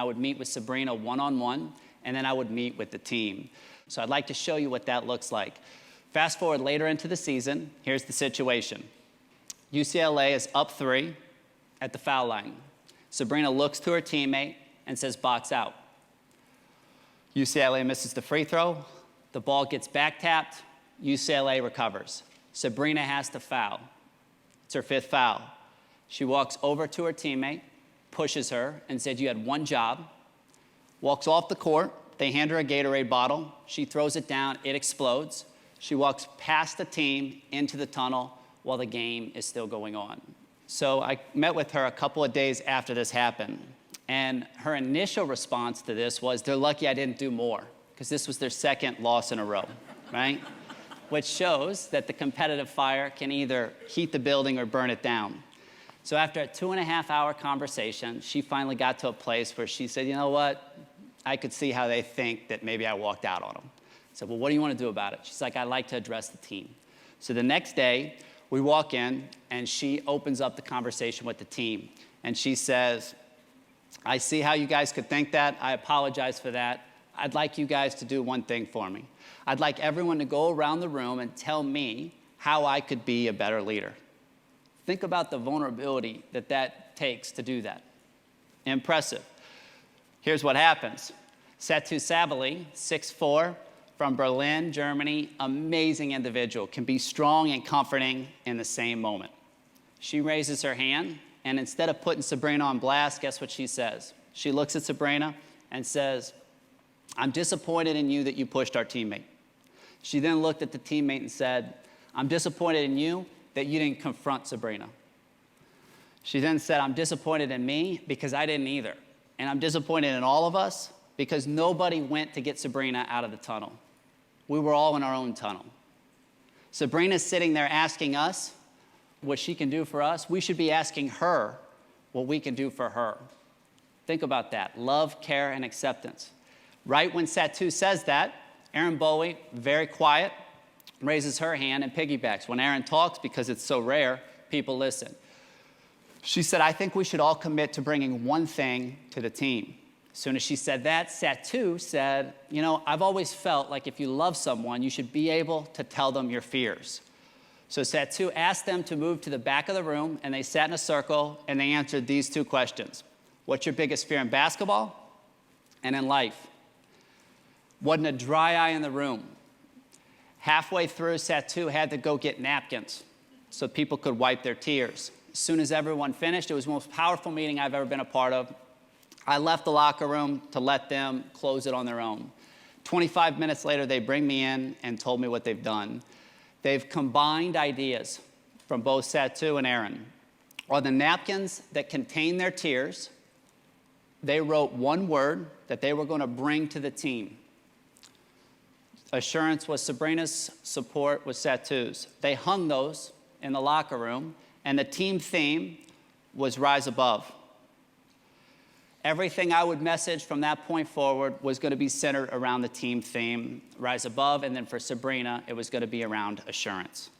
I would meet with Sabrina one-on-one, and then I would meet with the team. So I'd like to show you what that looks like. Fast forward later into the season, here's the situation. UCLA is up 3 at the foul line. Sabrina looks to her teammate and says, box out. UCLA misses the free throw. The ball gets back tapped. UCLA recovers. Sabrina has to foul. It's her 5th foul. She walks over to her teammate, pushes her, and said, you had one job. Walks off the court. They hand her a Gatorade bottle. She throws it down. It explodes. She walks past the team into the tunnel while the game is still going on. So I met with her a couple of days after this happened. And her initial response to this was, they're lucky I didn't do more, because this was their 2nd loss in a row, right? Which shows that the competitive fire can either heat the building or burn it down. So after a 2.5-hour conversation, she finally got to a place where she said, you know what? I could see how they think that maybe I walked out on them. I said, well, what do you want to do about it? She's like, I'd like to address the team. So the next day, we walk in, and she opens up the conversation with the team. And she says, I see how you guys could think that. I apologize for that. I'd like you guys to do one thing for me. I'd like everyone to go around the room and tell me how I could be a better leader. Think about the vulnerability that that takes to do that. Impressive. Here's what happens. Satu Sabali, 6'4", from Berlin, Germany, amazing individual, can be strong and comforting in the same moment. She raises her hand, and instead of putting Sabrina on blast, guess what she says? She looks at Sabrina and says, I'm disappointed in you that you pushed our teammate. She then looked at the teammate and said, I'm disappointed in you that you didn't confront Sabrina. She then said, I'm disappointed in me because I didn't either. And I'm disappointed in all of us because nobody went to get Sabrina out of the tunnel. We were all in our own tunnel. Sabrina's sitting there asking us what she can do for us. We should be asking her what we can do for her. Think about that. Love, care, and acceptance. Right when Satu says that, Erin Bowie, very quiet, raises her hand and piggybacks. When Erin talks, because it's so rare, people listen. She said, I think we should all commit to bringing one thing to the team. As soon as she said that, Satu said, you know, I've always felt like if you love someone, you should be able to tell them your fears. So Satu asked them to move to the back of the room, and they sat in a circle, and they answered these 2 questions. What's your biggest fear in basketball and in life? Wasn't a dry eye in the room. Halfway through, Satu had to go get napkins so people could wipe their tears. As soon as everyone finished, it was the most powerful meeting I've ever been a part of. I left the locker room to let them close it on their own. 25 minutes later, they bring me in and told me what they've done. They've combined ideas from both Satu and Erin. On the napkins that contain their tears, they wrote one word that they were going to bring to the team. Assurance was Sabrina's, support was Satu's. They hung those in the locker room, and the team theme was Rise Above. Everything I would message from that point forward was going to be centered around the team theme, Rise Above, and then for Sabrina, it was going to be around assurance.